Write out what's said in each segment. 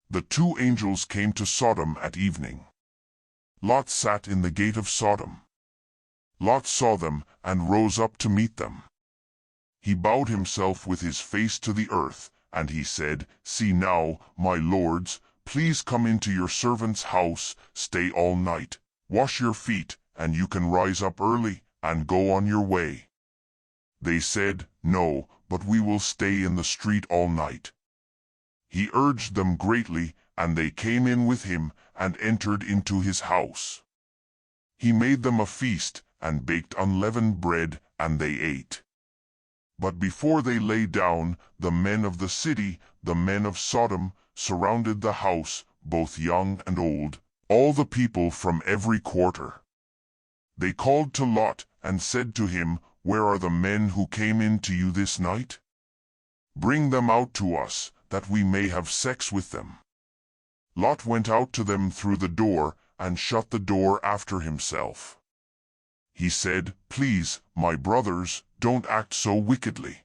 The two angels came to Sodom at evening. Lot sat in the gate of Sodom. Lot saw them and rose up to meet them. He bowed himself with his face to the earth, and he said, "See now, my lords, please come into your servant's house, stay all night, wash your feet, and you can rise up early and go on your way." They said, "No, but we will stay in the street all night." He urged them greatly, and they came in with him and entered into his house. He made them a feast and baked unleavened bread, and they ate. But before they lay down, the men of the city, the men of Sodom, surrounded the house, both young and old, all the people from every quarter. They called to Lot and said to him, "Where are the men who came in to you this night? Bring them out to us, that we may have sex with them." Lot went out to them through the door and shut the door after himself. He said, "Please, my brothers, don't act so wickedly.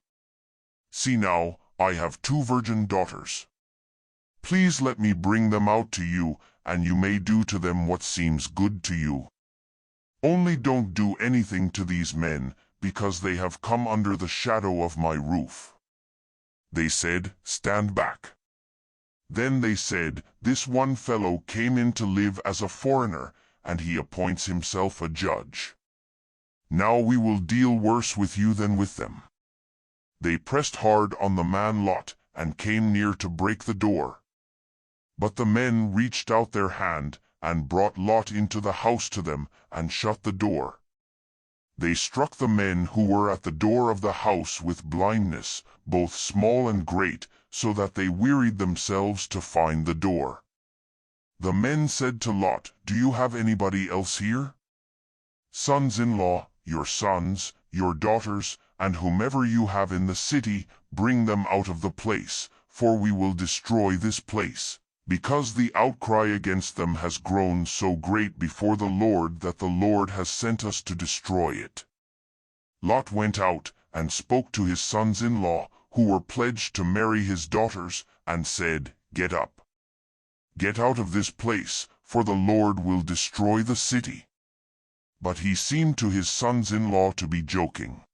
See now, I have 2 virgin daughters. Please let me bring them out to you, and you may do to them what seems good to you. Only don't do anything to these men, because they have come under the shadow of my roof." They said, "Stand back." Then they said, "This one fellow came in to live as a foreigner, and he appoints himself a judge. Now we will deal worse with you than with them." They pressed hard on the man Lot, and came near to break the door. But the men reached out their hand, and brought Lot into the house to them, and shut the door. They struck the men who were at the door of the house with blindness, both small and great, so that they wearied themselves to find the door. The men said to Lot, "Do you have anybody else here? Sons-in-law, your sons, your daughters, and whomever you have in the city, bring them out of the place, for we will destroy this place, because the outcry against them has grown so great before the Lord that the Lord has sent us to destroy it." Lot went out and spoke to his sons-in-law, who were pledged to marry his daughters, and said, "Get up. Get out of this place, for the Lord will destroy the city." But he seemed to his sons-in-law to be joking.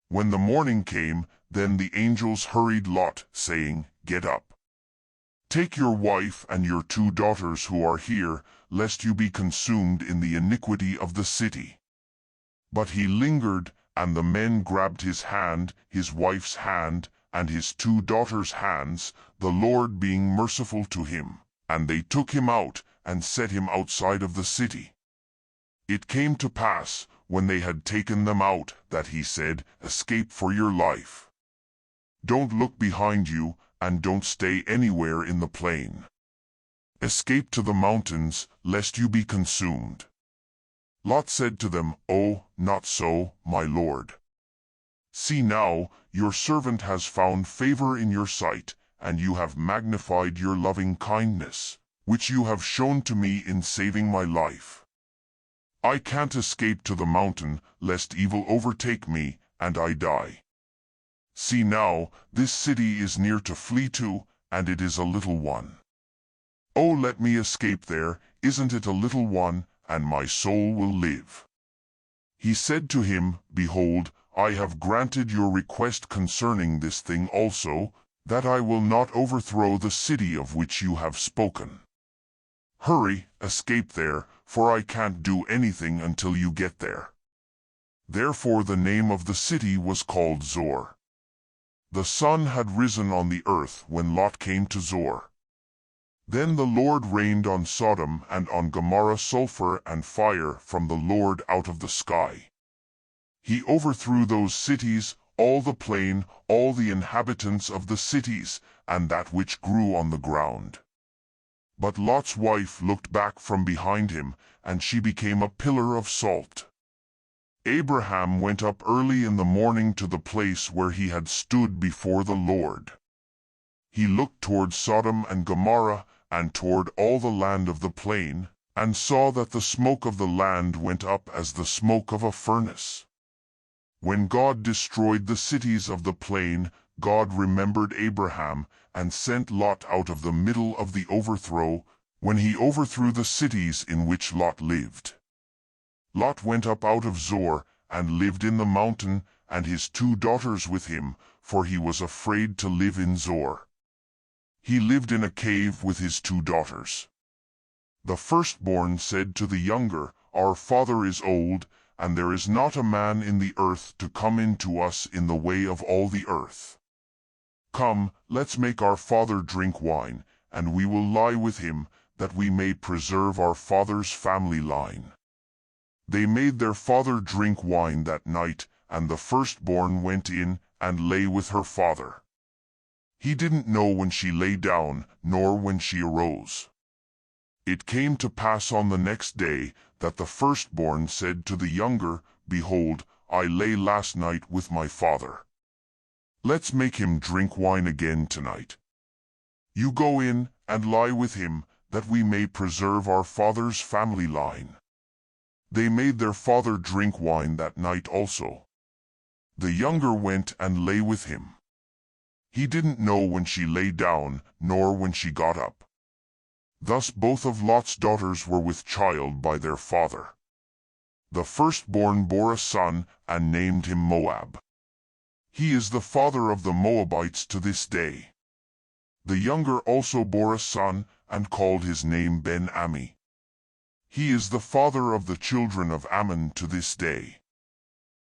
When the morning came, then the angels hurried Lot, saying, "Get up. Take your wife and your 2 daughters who are here, lest you be consumed in the iniquity of the city." But he lingered, and the men grabbed his hand, his wife's hand, and his 2 daughters' hands, the Lord being merciful to him, and they took him out and set him outside of the city. It came to pass, when they had taken them out, that he said, "Escape for your life. Don't look behind you, and don't stay anywhere in the plain. Escape to the mountains, lest you be consumed." Lot said to them, "Oh, not so, my lord. See now, your servant has found favor in your sight, and you have magnified your loving kindness, which you have shown to me in saving my life. I can't escape to the mountain, lest evil overtake me, and I die. See now, this city is near to flee to, and it is a little one. Oh, let me escape there, isn't it a little one, and my soul will live." He said to him, "Behold, I have granted your request concerning this thing also, that I will not overthrow the city of which you have spoken. Hurry, escape there, for I can't do anything until you get there." Therefore the name of the city was called Zor. The sun had risen on the earth when Lot came to Zor. Then the Lord rained on Sodom and on Gomorrah sulfur and fire from the Lord out of the sky. He overthrew those cities, all the plain, all the inhabitants of the cities, and that which grew on the ground. But Lot's wife looked back from behind him, and she became a pillar of salt. Abraham went up early in the morning to the place where he had stood before the Lord. He looked toward Sodom and Gomorrah, and toward all the land of the plain, and saw that the smoke of the land went up as the smoke of a furnace. When God destroyed the cities of the plain, God remembered Abraham and sent Lot out of the middle of the overthrow, when he overthrew the cities in which Lot lived. Lot went up out of Zoar and lived in the mountain, and his 2 daughters with him, for he was afraid to live in Zoar. He lived in a cave with his 2 daughters. The firstborn said to the younger, Our father is old, and there is not a man in the earth to come in to us in the way of all the earth. Come, let's make our father drink wine, and we will lie with him, that we may preserve our father's family line. They made their father drink wine that night, and the firstborn went in and lay with her father. He didn't know when she lay down, nor when she arose. It came to pass on the next day, that the firstborn said to the younger, Behold, I lay last night with my father. Let's make him drink wine again tonight. You go in and lie with him, that we may preserve our father's family line. They made their father drink wine that night also. The younger went and lay with him. He didn't know when she lay down, nor when she got up. Thus both of Lot's daughters were with child by their father. The firstborn bore a son, and named him Moab. He is the father of the Moabites to this day. The younger also bore a son, and called his name Ben-Ammi. He is the father of the children of Ammon to this day.